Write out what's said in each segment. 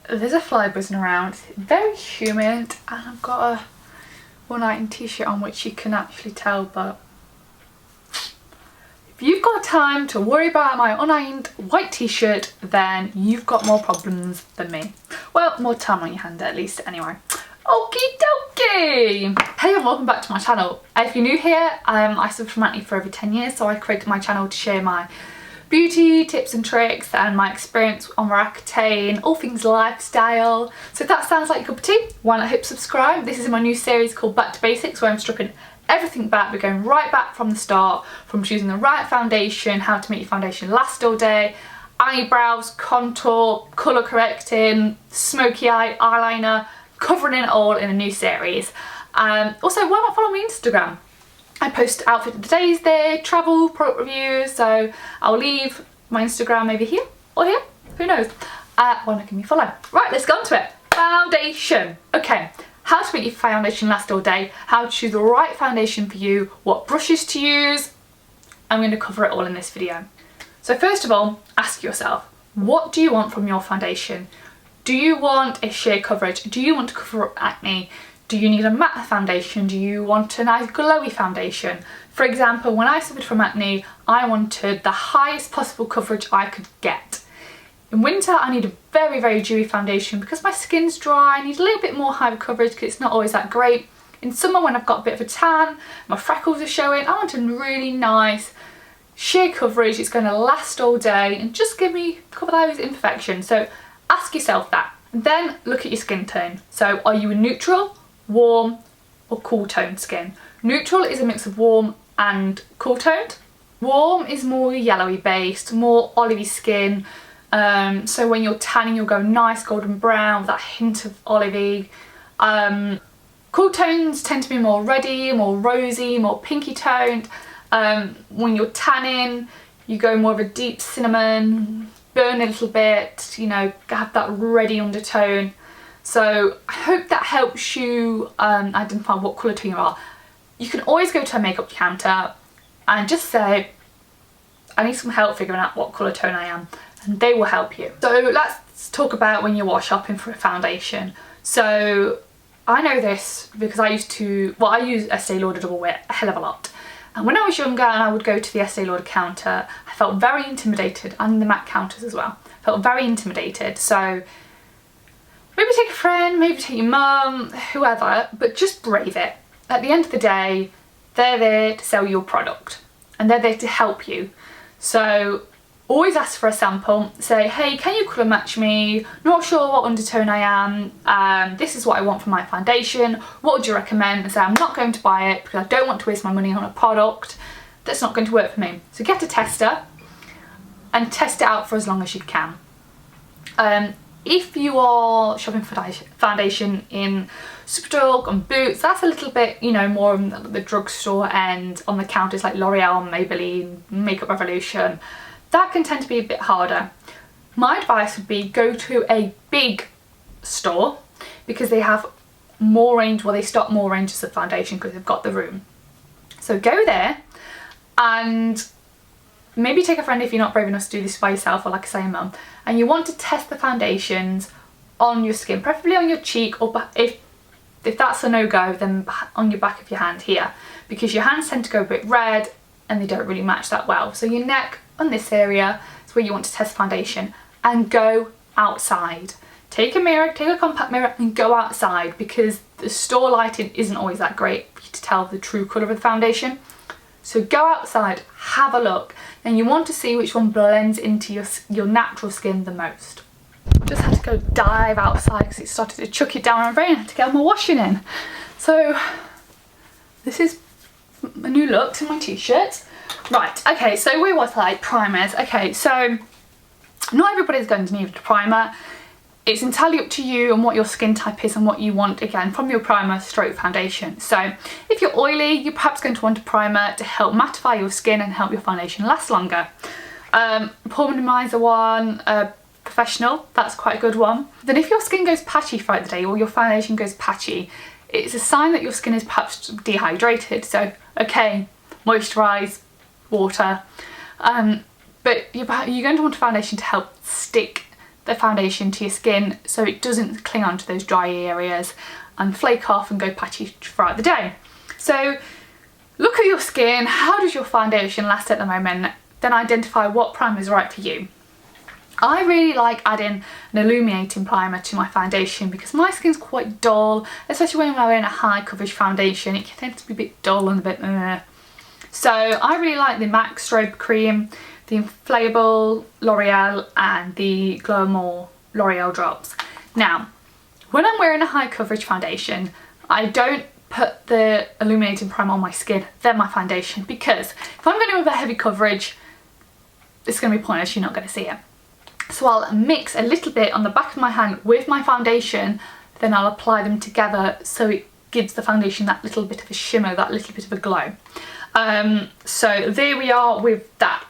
there's a fly buzzing around. It's very humid and I've got a one-item t-shirt on, which you can actually tell, but if you've got time to worry about my unironed white t-shirt, then you've got more problems than me. Well, more time on your hand at least anyway. Okie dokie! Hey and welcome back to my channel. If you're new here, I suffered from acne for over 10 years, so I created my channel to share my beauty tips and tricks and my experience on Roaccutane, all things lifestyle. So if that sounds like your cup of tea, why not hit subscribe? This is my new series called Back to Basics, where I'm stripping everything back. We're going right back from the start, from choosing the right foundation, how to make your foundation last all day, eyebrows, contour, colour correcting, smoky eye, eyeliner, covering it all in a new series. Also, why not follow me on Instagram? I post outfit of the days there, travel, product reviews, so I'll leave my Instagram over here or here, who knows. Why not give me a follow? Right, let's go on to it. Foundation. Okay, how to make your foundation last all day, how to choose the right foundation for you, what brushes to use. I'm going to cover it all in this video. So first of all, ask yourself, what do you want from your foundation? Do you want a sheer coverage? Do you want to cover up acne? Do you need a matte foundation? Do you want a nice glowy foundation? For example, when I suffered from acne, I wanted the highest possible coverage I could get. In winter, I need a very, very dewy foundation because my skin's dry. I need a little bit more high coverage because it's not always that great. In summer, when I've got a bit of a tan, my freckles are showing, I want a really nice sheer coverage. It's going to last all day and just cover those imperfections. So ask yourself that. Then look at your skin tone. So are you a neutral, warm or cool toned skin? Neutral is a mix of warm and cool toned. Warm is more yellowy based, more olivey skin. So when you're tanning, you'll go nice golden brown with that hint of olivey. Cool tones tend to be more reddy, more rosy, more pinky toned. When you're tanning, you go more of a deep cinnamon, burn a little bit, you know, have that reddy undertone. So I hope that helps you identify what colour tone you are. You can always go to a makeup counter and just say, I need some help figuring out what colour tone I am, and they will help you. So let's talk about when you are shopping for a foundation. So I know this because I use Estee Lauder Double Wear a hell of a lot. And when I was younger and I would go to the Estee Lauder counter, I felt very intimidated, and the MAC counters as well. I felt very intimidated. So maybe take a friend, maybe take your mum, whoever, but just brave it. At the end of the day, they're there to sell your product and they're there to help you. So always ask for a sample. Say, hey, can you colour match me? Not sure what undertone I am. This is what I want for my foundation. What would you recommend? And say, I'm not going to buy it because I don't want to waste my money on a product that's not going to work for me. So get a tester and test it out for as long as you can. If you are shopping for foundation in Superdrug, on Boots, that's a little bit, you know, more on the drugstore end, on the counters like L'Oreal, Maybelline, Makeup Revolution. That can tend to be a bit harder. My advice would be go to a big store because they have more range, well, they stock more ranges of foundation because they've got the room. So go there and maybe take a friend if you're not brave enough to do this by yourself, or like I say, a mum, and you want to test the foundations on your skin, preferably on your cheek, or if that's a no-go, then on your back of your hand here, because your hands tend to go a bit red and they don't really match that well. So your neck, on this area, is where you want to test foundation, and go outside. Take a mirror, take a compact mirror and go outside, because the store lighting isn't always that great for you to tell the true colour of the foundation. So go outside, have a look, and you want to see which one blends into your natural skin the most. Just had to go dive outside because it started to chuck it down and rain. I had to get all my washing in. So this is a new look to my t-shirt. Right, okay, so we was like primers. Okay, so not everybody's going to need a primer. It's entirely up to you and what your skin type is and what you want, again, from your primer stroke foundation. So if you're oily, you're perhaps going to want a primer to help mattify your skin and help your foundation last longer. Pore minimizer one, Professional, that's quite a good one. Then if your skin goes patchy throughout the day, or your foundation goes patchy, it's a sign that your skin is perhaps dehydrated. So, okay, moisturise, water. But you're going to want a foundation to help stick the foundation to your skin so it doesn't cling onto those dry areas and flake off and go patchy throughout the day. So look at your skin, how does your foundation last at the moment, then identify what primer is right for you. I really like adding an illuminating primer to my foundation because my skin's quite dull, especially when I'm wearing a high coverage foundation. It tends to be a bit dull and a bit So I really like the MAC Strobe Cream, the Infallible L'Oreal and the Glow More L'Oreal drops. Now, when I'm wearing a high coverage foundation, I don't put the illuminating primer on my skin, then my foundation, because if I'm going to with a heavy coverage, it's going to be pointless, you're not going to see it. So I'll mix a little bit on the back of my hand with my foundation, then I'll apply them together so it gives the foundation that little bit of a shimmer, that little bit of a glow. So there we are with that.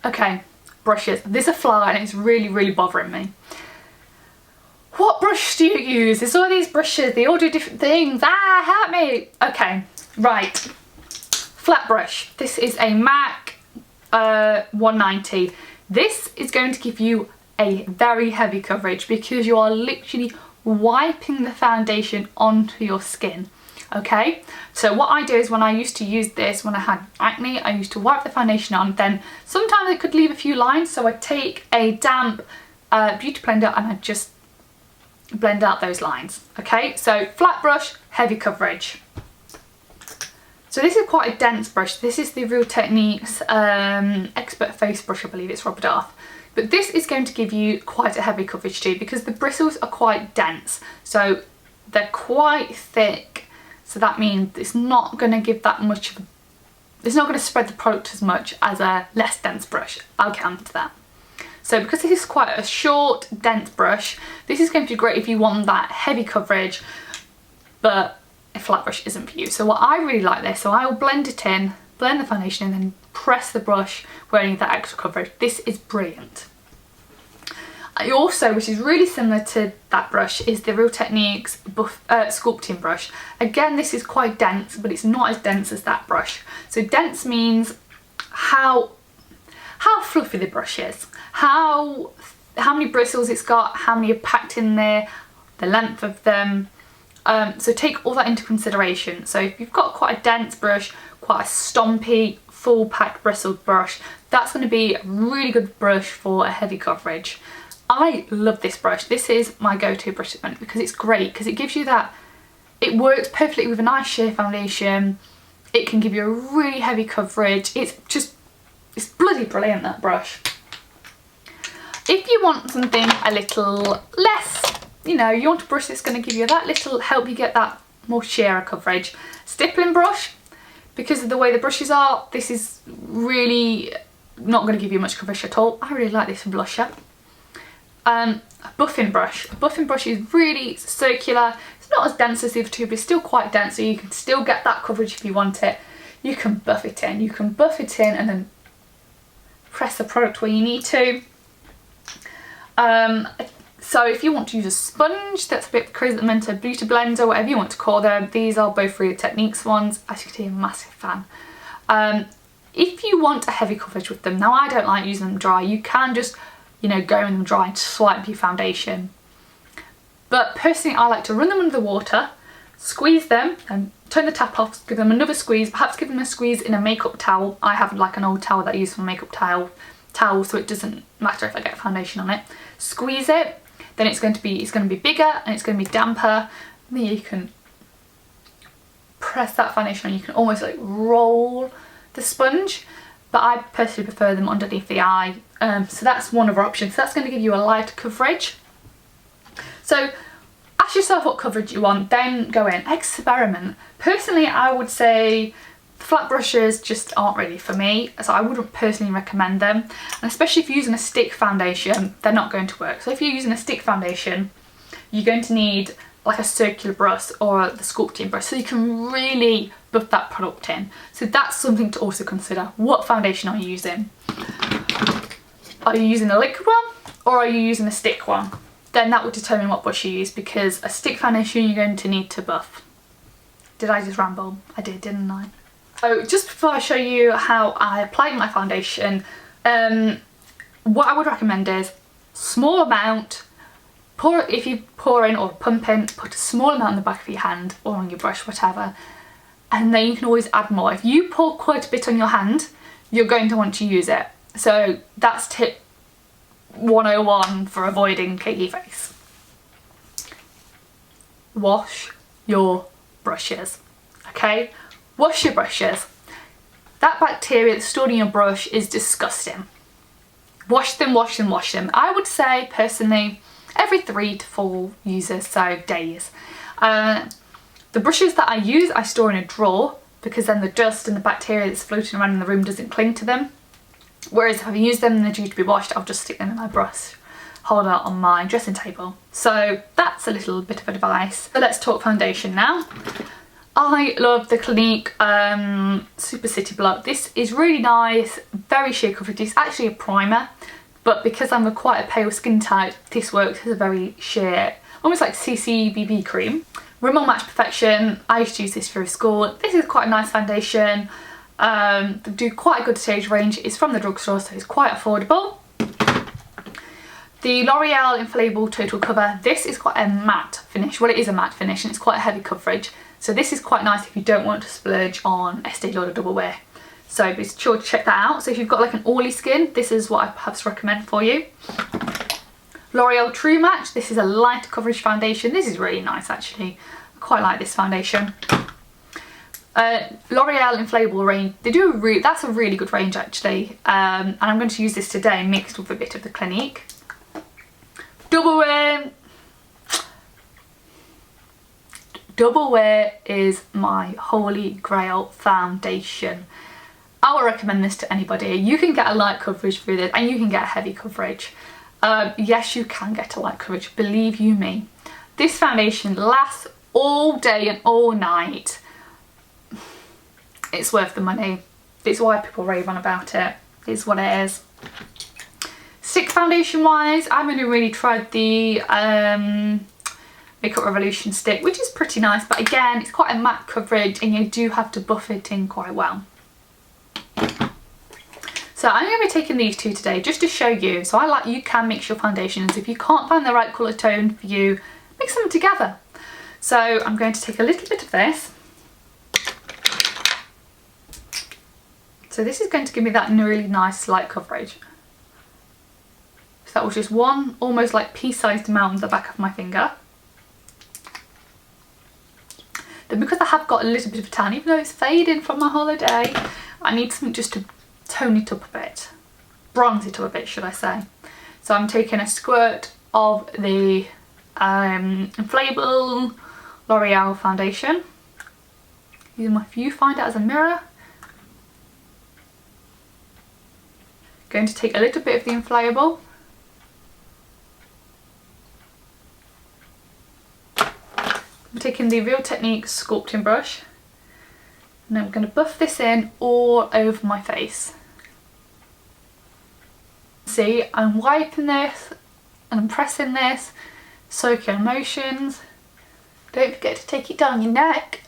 Okay, brushes. There's a fly and it's really bothering me. What brush do you use? There's all these brushes, they all do different things. Help me. Okay, right. Flat brush. This is a MAC 190. This is going to give you a very heavy coverage because you are literally wiping the foundation onto your skin. Okay, so what I do is when I used to use this when I had acne, I used to wipe the foundation on, then sometimes it could leave a few lines, so I'd take a damp beauty blender and I'd just blend out those lines. Okay, so flat brush, heavy coverage. So this is quite a dense brush. This is the Real Techniques Expert Face Brush, I believe it's Robert Arth. But this is going to give you quite a heavy coverage too because the bristles are quite dense. So they're quite thick. So that means it's not going to give that much of a, it's not going to spread the product as much as a less dense brush. I'll get onto that. So because this is quite a short, dense brush, this is going to be great if you want that heavy coverage, but a flat brush isn't for you. So what I really like this, so I will blend it in, blend the foundation and then press the brush where I need that extra coverage. This is brilliant. I also, which is really similar to that brush, is the Real Techniques sculpting brush. Again, this is quite dense, but it's not as dense as that brush. So dense means how fluffy the brush is, how many bristles it's got, how many are packed in there, the length of them. So take all that into consideration. So if you've got quite a dense brush, quite a stompy, full packed bristled brush, that's going to be a really good brush for a heavy coverage. I love this brush. This is my go-to brush at the moment because it's great, because it gives you that, it works perfectly with a nice sheer foundation. It can give you a really heavy coverage. It's bloody brilliant, that brush. If you want something a little less, you know, you want a brush that's going to give you that little, help you get that more sheer coverage. Stippling brush, because of the way the brushes are, this is really not going to give you much coverage at all. I really like this blusher. A buffing brush. A buffing brush is really circular. It's not as dense as the other two, but it's still quite dense, so you can still get that coverage if you want it. You can buff it in. You can buff it in and then press the product where you need to. So if you want to use a sponge, that's a bit crazy at the moment, a beauty blender, whatever you want to call them. These are both Real Techniques ones. As you can see, I'm a massive fan. If you want a heavy coverage with them, now I don't like using them dry. You can just, you know, go in them dry and swipe your foundation. But personally, I like to run them under the water, squeeze them and turn the tap off, give them another squeeze, perhaps give them a squeeze in a makeup towel. I have like an old towel that I use for makeup towel, so it doesn't matter if I get foundation on it. Squeeze it, then it's going to be bigger and it's going to be damper. Then you can press that foundation on. You can almost like roll the sponge, but I personally prefer them underneath the eye. So that's one of our options. So that's going to give you a lighter coverage. So ask yourself what coverage you want, then go in, experiment. Personally, I would say flat brushes just aren't really for me, so I wouldn't personally recommend them. And especially if you're using a stick foundation, they're not going to work. So if you're using a stick foundation, you're going to need like a circular brush or the sculpting brush so you can really buff that product in. So that's something to also consider. What foundation are you using? Are you using a liquid one or are you using a stick one? Then that will determine what brush you use, because a stick foundation you're going to need to buff. Did I just ramble? I did, didn't I? So just before I show you how I applied my foundation, one what I would recommend is small amount. If you pour in or pump in, put a small amount on the back of your hand or on your brush, whatever, and then you can always add more. If you pour quite a bit on your hand, you're going to want to use it. So that's tip 101 for avoiding cakey face. Wash your brushes, okay? Wash your brushes. That bacteria that's stored in your brush is disgusting. Wash them, wash them, wash them. I would say, personally, every 3 to 4 uses, so days. The brushes that I use, I store in a drawer because then the dust and the bacteria that's floating around in the room doesn't cling to them. Whereas if I use them and they're due to be washed, I'll just stick them in my brush holder on my dressing table. So that's a little bit of advice. So let's talk foundation now. I love the Clinique Super City Block. This is really nice, very sheer coverage. It's actually a primer, but because I'm quite a pale skin type, this works as a very sheer, almost like CC BB cream. Rimmel Match Perfection, I used to use this through school. This is quite a nice foundation. They do quite a good stage range. It's from the drugstore, so it's quite affordable. The L'Oreal Infallible Total Cover. This is quite a matte finish. Well, it is a matte finish and it's quite a heavy coverage. So this is quite nice if you don't want to splurge on Estee Lauder Double Wear. So be sure to check that out. So if you've got like an oily skin, this is what I perhaps recommend for you. L'Oreal True Match. This is a light coverage foundation. This is really nice actually. I quite like this foundation. L'Oreal Infallible range. They do that's a really good range actually. And I'm going to use this today mixed with a bit of the Clinique. Double Wear. Double Wear is my holy grail foundation. I would recommend this to anybody. You can get a light coverage through this and you can get a heavy coverage. Yes, you can get a light coverage, believe you me. This foundation lasts all day and all night. It's worth the money. It's why people rave on about it. It's what it is. Stick foundation wise, I've only really tried the Makeup Revolution stick, which is pretty nice, but again, it's quite a matte coverage and you do have to buff it in quite well. So I'm going to be taking these two today just to show you. So you can mix your foundations. If you can't find the right colour tone for you, mix them together. So I'm going to take a little bit of this. So this is going to give me that really nice light coverage. So that was just one almost like pea-sized amount on the back of my finger. Then because I have got a little bit of a tan, even though it's fading from my holiday, I need something just to tone it up a bit. Bronze it up a bit, should I say. So I'm taking a squirt of the Infallible L'Oreal foundation. Using my viewfinder as a mirror. Going to take a little bit of the Infallible. I'm taking the Real Technique sculpting brush. And then we're going to buff this in all over my face. See, I'm wiping this and I'm pressing this, circular motions. Don't forget to take it down your neck.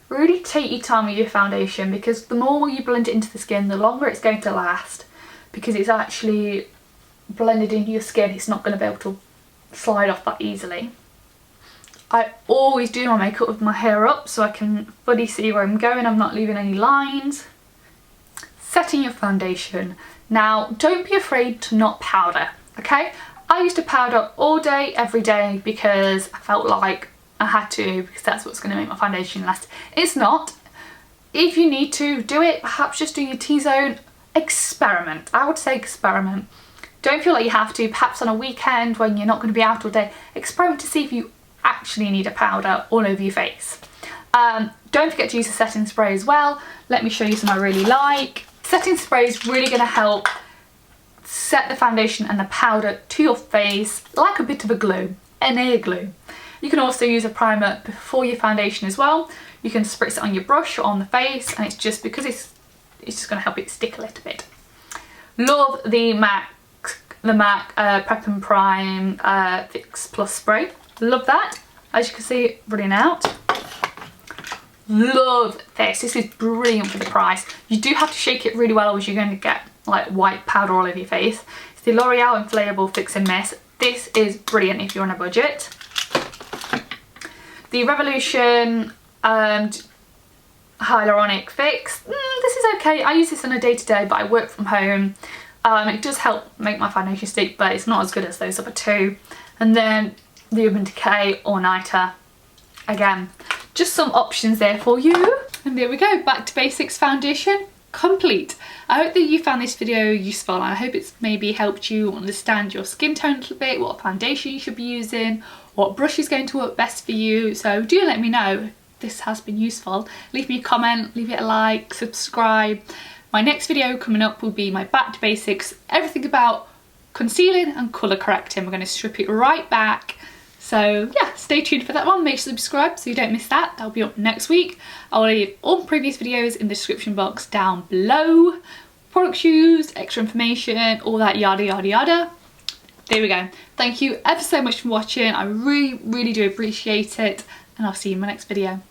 Really take your time with your foundation because the more you blend it into the skin, the longer it's going to last because it's actually blended into your skin. It's not going to be able to slide off that easily. I always do my makeup with my hair up so I can fully see where I'm going. I'm not leaving any lines. Setting your foundation. Now, don't be afraid to not powder, okay? I used to powder all day, every day because I felt like I had to because that's what's going to make my foundation last. It's not. If you need to do it, perhaps just do your T-zone. Experiment. I would say experiment. Don't feel like you have to. Perhaps on a weekend when you're not going to be out all day, experiment to see if you actually need a powder all over your face. Don't forget to use a setting spray as well. Let me show you some I really like. Setting spray is really going to help set the foundation and the powder to your face like a bit of a glue, an air glue. You can also use a primer before your foundation as well. You can spritz it on your brush or on the face, and it's just because it's just going to help it stick a little bit. Love the MAC Prep and Prime Fix Plus spray. Love that. As you can see, running out. love this. This is brilliant for the price. You do have to shake it really well or you're going to get like white powder all over your face. It's the L'Oreal Inflatable Fix and Mist. This is brilliant if you're on a budget. The Revolution Hyaluronic Fix. This is okay. I use this on a day-to-day, but I work from home. It does help make my foundation stick, but it's not as good as those other two. And then the Urban Decay All Nighter. Again, just some options there for you. And there we go, back to basics foundation complete. I hope that you found this video useful, and I hope it's maybe helped you understand your skin tone a little bit, what foundation you should be using, what brush is going to work best for you. So do let me know if this has been useful. Leave me a comment, leave it a like, subscribe. My next video coming up will be my back to basics, everything about concealing and colour correcting. We're going to strip it right back. So yeah, stay tuned for that one. Make sure to subscribe so you don't miss that. That'll be up next week. I'll leave all previous videos in the description box down below. Products used, extra information, all that yada yada yada. There we go. Thank you ever so much for watching. I really do appreciate it, and I'll see you in my next video.